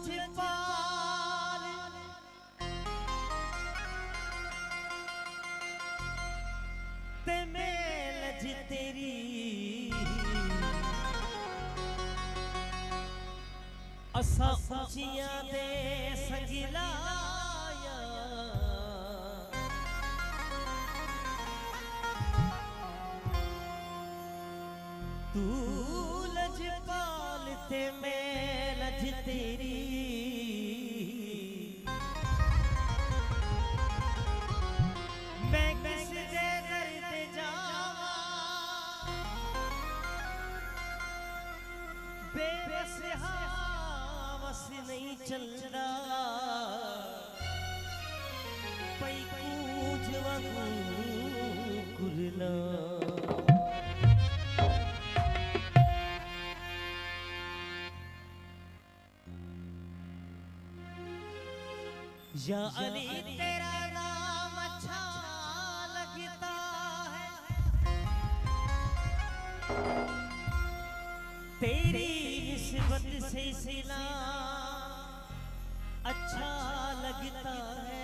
लजपाल ते मैं लज तेरी असा ऊंचियां दे संगिलाया तू लजपाल ते मैं लज तेरी मैं किस दे दर ते जावा बेबस हावस नहीं चलदा पई कूज वांगू कुरला या अली तेरा नाम अच्छा लगता है तेरी निस्बत से सिला अच्छा लगता है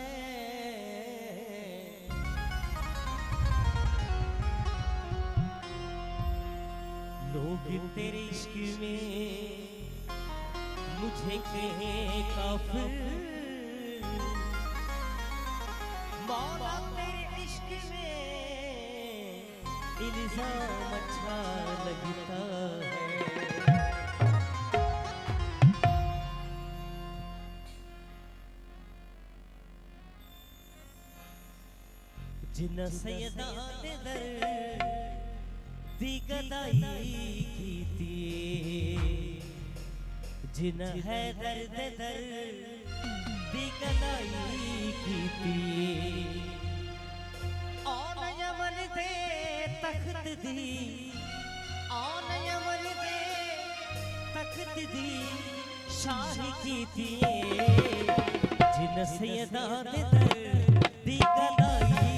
लोग तेरे इश्क में मुझे कहे काफिर मौला तेरे इश्क में इल्जाम अच्छा लगता है जिन्ना सैयदा दे दर दी गदाई कीती जिन्ना हैदर दे दर दी गदाई कीती आन यमन दे तख्त दी आन यमन दे तख्त दी शाही कीती जिन सैयदा दे दर दी गदाई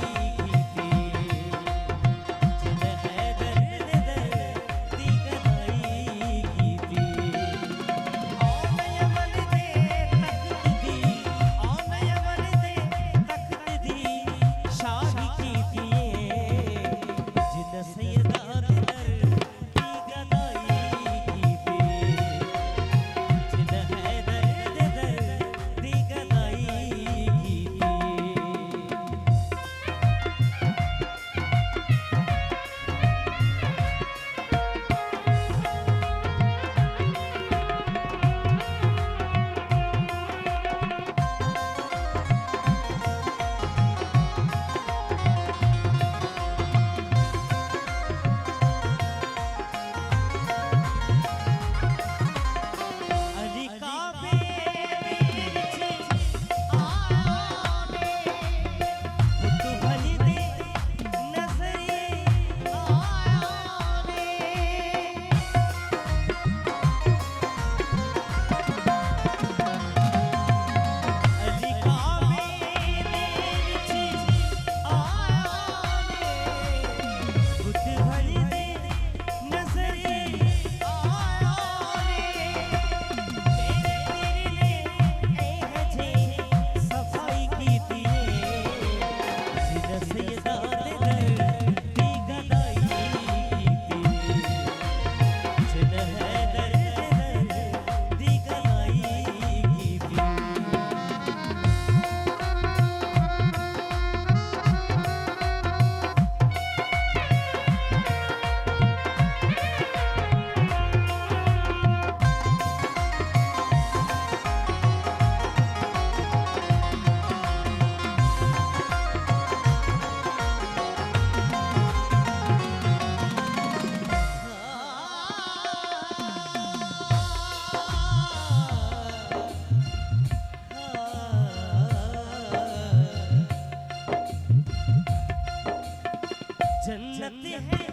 जन्नत है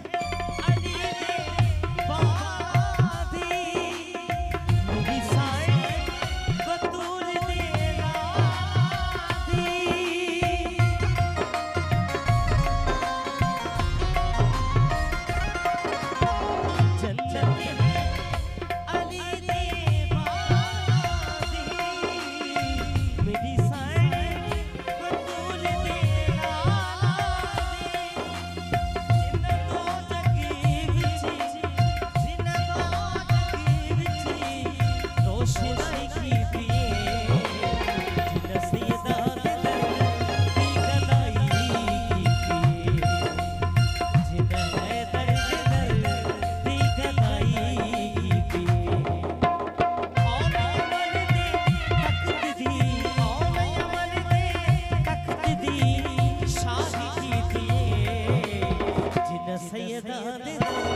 अली ने बादी मुगी साए बतूल दे रादी जन्नत है अली ने बादी सैयदा दे